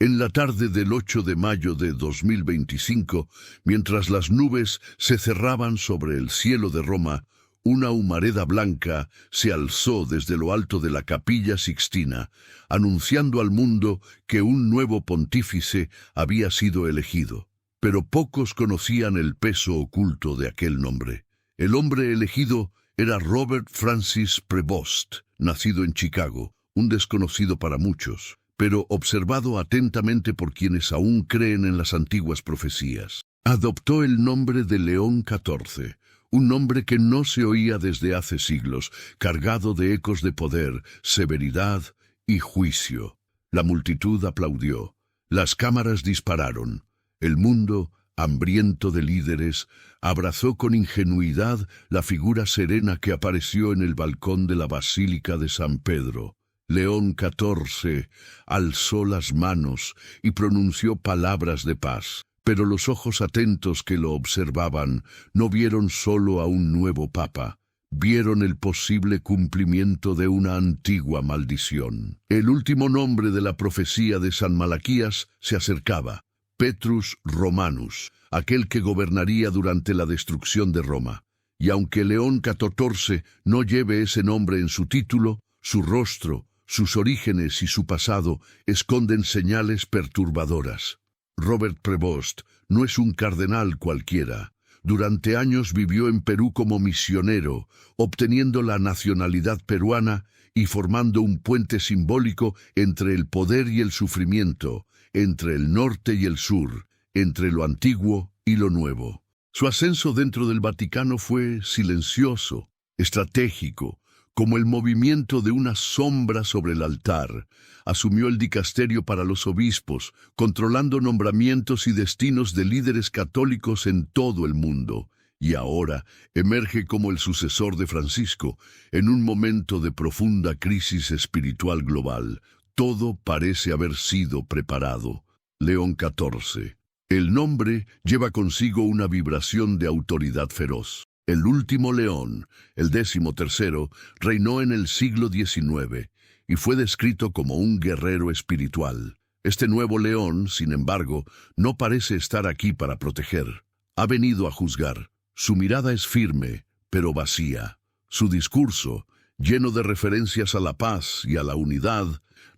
En la tarde del 8 de mayo de 2025, mientras las nubes se cerraban sobre el cielo de Roma, una humareda blanca se alzó desde lo alto de la Capilla Sixtina, anunciando al mundo que un nuevo pontífice había sido elegido. Pero pocos conocían el peso oculto de aquel nombre. El hombre elegido era Robert Francis Prevost, nacido en Chicago, un desconocido para muchos, pero observado atentamente por quienes aún creen en las antiguas profecías. Adoptó el nombre de León XIV, un nombre que no se oía desde hace siglos, cargado de ecos de poder, severidad y juicio. La multitud aplaudió, las cámaras dispararon, el mundo, hambriento de líderes, abrazó con ingenuidad la figura serena que apareció en el balcón de la Basílica de San Pedro. León XIV alzó las manos y pronunció palabras de paz, pero los ojos atentos que lo observaban no vieron solo a un nuevo papa, vieron el posible cumplimiento de una antigua maldición. El último nombre de la profecía de San Malaquías se acercaba, Petrus Romanus, aquel que gobernaría durante la destrucción de Roma. Y aunque León XIV no lleve ese nombre en su título, su rostro, sus orígenes y su pasado esconden señales perturbadoras. Robert Prevost no es un cardenal cualquiera. Durante años vivió en Perú como misionero, obteniendo la nacionalidad peruana y formando un puente simbólico entre el poder y el sufrimiento, entre el norte y el sur, entre lo antiguo y lo nuevo. Su ascenso dentro del Vaticano fue silencioso, estratégico, como el movimiento de una sombra sobre el altar. Asumió el dicasterio para los obispos, controlando nombramientos y destinos de líderes católicos en todo el mundo. Y ahora emerge como el sucesor de Francisco, en un momento de profunda crisis espiritual global. Todo parece haber sido preparado. León XIV. El nombre lleva consigo una vibración de autoridad feroz. El último león, el 13º, reinó en el siglo XIX y fue descrito como un guerrero espiritual. Este nuevo león, sin embargo, no parece estar aquí para proteger. Ha venido a juzgar. Su mirada es firme, pero vacía. Su discurso, lleno de referencias a la paz y a la unidad,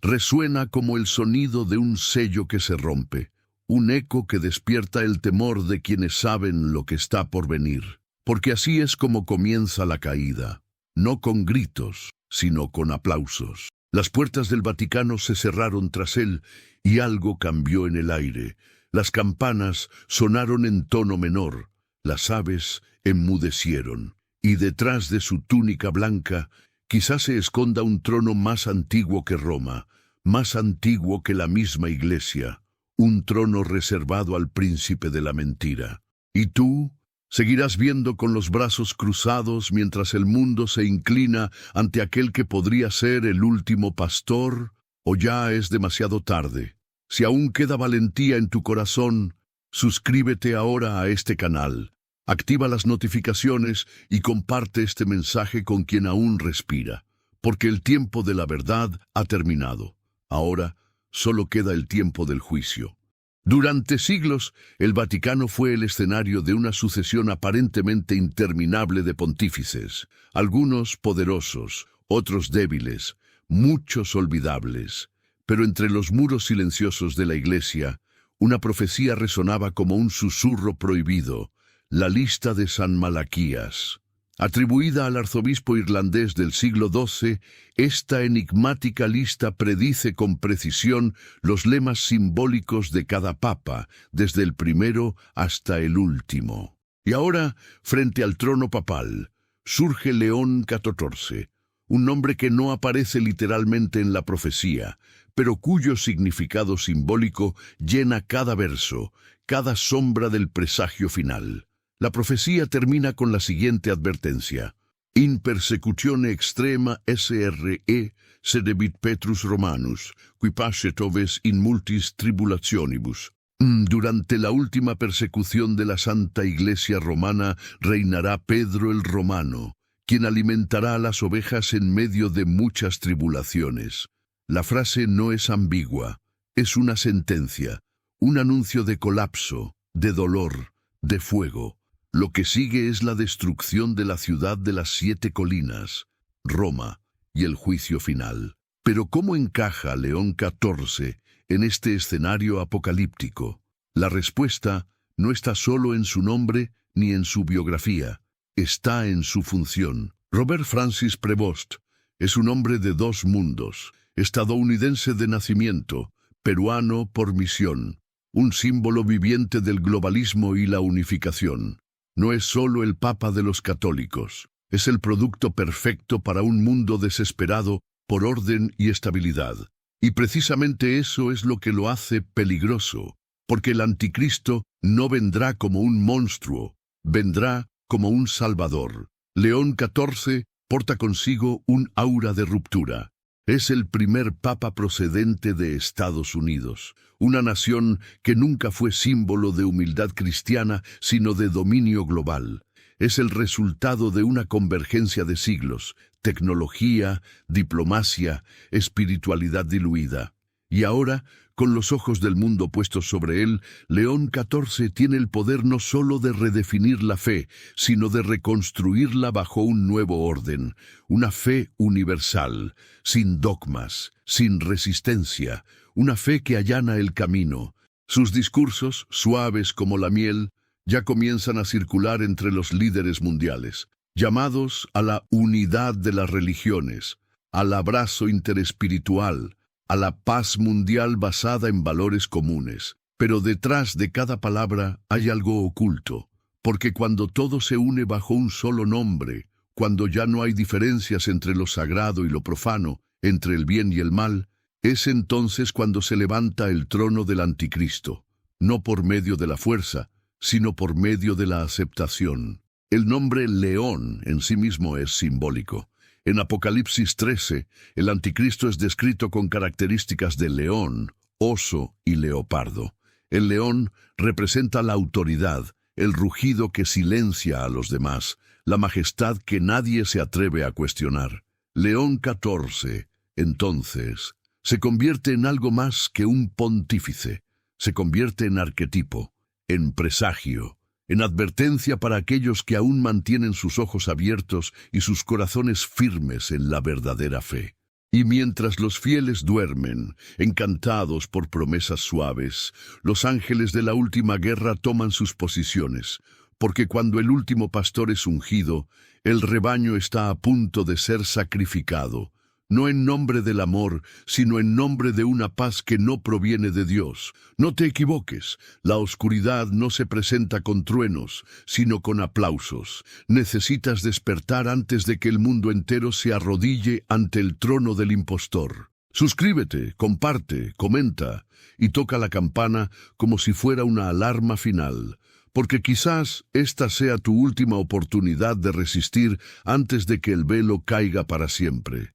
resuena como el sonido de un sello que se rompe, un eco que despierta el temor de quienes saben lo que está por venir. Porque así es como comienza la caída, no con gritos, sino con aplausos. Las puertas del Vaticano se cerraron tras él y algo cambió en el aire. Las campanas sonaron en tono menor, las aves enmudecieron, y detrás de su túnica blanca quizás se esconda un trono más antiguo que Roma, más antiguo que la misma Iglesia, un trono reservado al príncipe de la mentira. ¿Y tú? ¿Seguirás viendo con los brazos cruzados mientras el mundo se inclina ante aquel que podría ser el último pastor? ¿O ya es demasiado tarde? Si aún queda valentía en tu corazón, suscríbete ahora a este canal, activa las notificaciones y comparte este mensaje con quien aún respira, porque el tiempo de la verdad ha terminado. Ahora solo queda el tiempo del juicio. Durante siglos, el Vaticano fue el escenario de una sucesión aparentemente interminable de pontífices, algunos poderosos, otros débiles, muchos olvidables. Pero entre los muros silenciosos de la Iglesia, una profecía resonaba como un susurro prohibido, la lista de San Malaquías. Atribuida al arzobispo irlandés del siglo XII, esta enigmática lista predice con precisión los lemas simbólicos de cada papa, desde el primero hasta el último. Y ahora, frente al trono papal, surge León XIV, un nombre que no aparece literalmente en la profecía, pero cuyo significado simbólico llena cada verso, cada sombra del presagio final. La profecía termina con la siguiente advertencia: In persecutione extrema sre sedebit Petrus Romanus, qui passet oves in multis tribulationibus. Durante la última persecución de la Santa Iglesia Romana reinará Pedro el Romano, quien alimentará a las ovejas en medio de muchas tribulaciones. La frase no es ambigua, Es una sentencia, un anuncio de colapso, de dolor, de fuego. Lo que sigue es la destrucción de la ciudad de las 7 colinas, Roma, y el juicio final. Pero ¿cómo encaja León XIV en este escenario apocalíptico? La respuesta no está solo en su nombre ni en su biografía, está en su función. Robert Francis Prevost es un hombre de 2 mundos, estadounidense de nacimiento, peruano por misión, un símbolo viviente del globalismo y la unificación. No es solo el Papa de los católicos, es el producto perfecto para un mundo desesperado por orden y estabilidad. Y precisamente eso es lo que lo hace peligroso, porque el anticristo no vendrá como un monstruo, vendrá como un salvador. León XIV porta consigo un aura de ruptura. Es el primer papa procedente de Estados Unidos, una nación que nunca fue símbolo de humildad cristiana, sino de dominio global. Es el resultado de una convergencia de siglos, tecnología, diplomacia, espiritualidad diluida. Y ahora, con los ojos del mundo puestos sobre él, León XIV tiene el poder no solo de redefinir la fe, sino de reconstruirla bajo un nuevo orden, una fe universal, sin dogmas, sin resistencia, una fe que allana el camino. Sus discursos, suaves como la miel, ya comienzan a circular entre los líderes mundiales, llamados a la unidad de las religiones, al abrazo interespiritual, a la paz mundial basada en valores comunes. Pero detrás de cada palabra hay algo oculto, porque cuando todo se une bajo un solo nombre, cuando ya no hay diferencias entre lo sagrado y lo profano, entre el bien y el mal, es entonces cuando se levanta el trono del anticristo, no por medio de la fuerza, sino por medio de la aceptación. El nombre León en sí mismo es simbólico. En Apocalipsis 13, el anticristo es descrito con características de león, oso y leopardo. El león representa la autoridad, el rugido que silencia a los demás, la majestad que nadie se atreve a cuestionar. León XIV, entonces, se convierte en algo más que un pontífice, se convierte en arquetipo, en presagio, en advertencia para aquellos que aún mantienen sus ojos abiertos y sus corazones firmes en la verdadera fe. Y mientras los fieles duermen, encantados por promesas suaves, los ángeles de la última guerra toman sus posiciones, porque cuando el último pastor es ungido, el rebaño está a punto de ser sacrificado, no en nombre del amor, sino en nombre de una paz que no proviene de Dios. No te equivoques, la oscuridad no se presenta con truenos, sino con aplausos. Necesitas despertar antes de que el mundo entero se arrodille ante el trono del impostor. Suscríbete, comparte, comenta y toca la campana como si fuera una alarma final, porque quizás esta sea tu última oportunidad de resistir antes de que el velo caiga para siempre.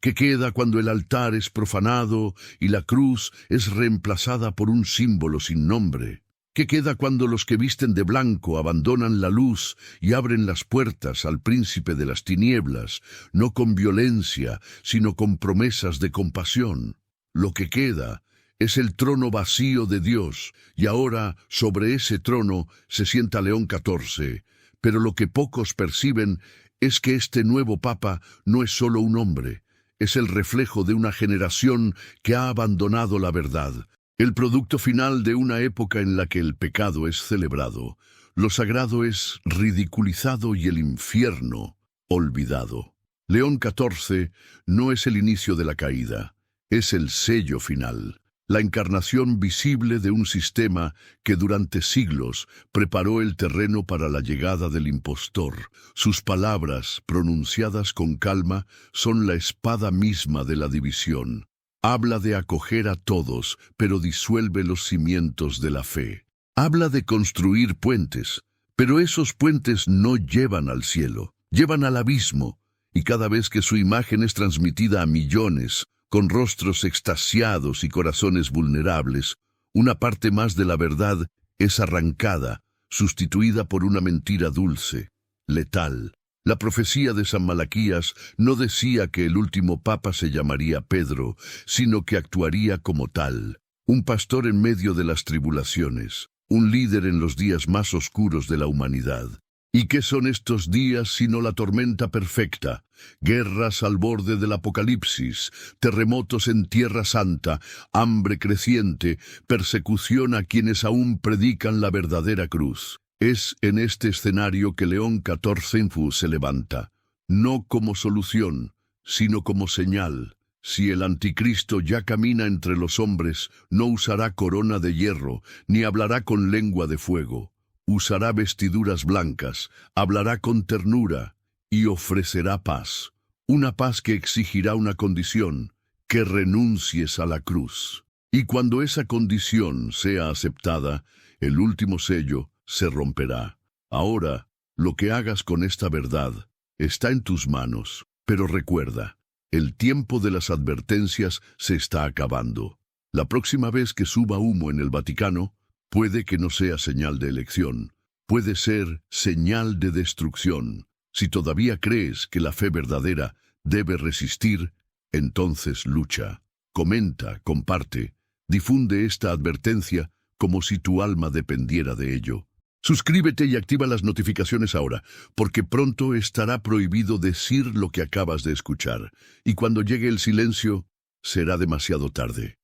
¿Qué queda cuando el altar es profanado y la cruz es reemplazada por un símbolo sin nombre? ¿Qué queda cuando los que visten de blanco abandonan la luz y abren las puertas al príncipe de las tinieblas, no con violencia, sino con promesas de compasión? Lo que queda es el trono vacío de Dios, y ahora sobre ese trono se sienta León XIV. Pero lo que pocos perciben es que este nuevo papa no es solo un hombre, es el reflejo de una generación que ha abandonado la verdad, el producto final de una época en la que el pecado es celebrado, lo sagrado es ridiculizado y el infierno olvidado. León XIV no es el inicio de la caída, es el sello final, la encarnación visible de un sistema que durante siglos preparó el terreno para la llegada del impostor. Sus palabras, pronunciadas con calma, son la espada misma de la división. Habla de acoger a todos, pero disuelve los cimientos de la fe. Habla de construir puentes, pero esos puentes no llevan al cielo, llevan al abismo, y cada vez que su imagen es transmitida a millones, con rostros extasiados y corazones vulnerables, una parte más de la verdad es arrancada, sustituida por una mentira dulce, letal. La profecía de San Malaquías no decía que el último papa se llamaría Pedro, sino que actuaría como tal. un pastor en medio de las tribulaciones, un líder en los días más oscuros de la humanidad. ¿Y qué son estos días sino la tormenta perfecta? Guerras al borde del apocalipsis, terremotos en Tierra Santa, hambre creciente, persecución a quienes aún predican la verdadera cruz. Es en este escenario que León XIV se levanta, no como solución, sino como señal. Si el anticristo ya camina entre los hombres, no usará corona de hierro, ni hablará con lengua de fuego. Usará vestiduras blancas, hablará con ternura y ofrecerá paz. Una paz que exigirá una condición, que renuncies a la cruz. Y cuando esa condición sea aceptada, el último sello se romperá. Ahora, lo que hagas con esta verdad está en tus manos, pero recuerda, el tiempo de las advertencias se está acabando. La próxima vez que suba humo en el Vaticano, puede que no sea señal de elección, puede ser señal de destrucción. Si todavía crees que la fe verdadera debe resistir, entonces lucha. Comenta, comparte, difunde esta advertencia como si tu alma dependiera de ello. Suscríbete y activa las notificaciones ahora, porque pronto estará prohibido decir lo que acabas de escuchar, y cuando llegue el silencio, será demasiado tarde.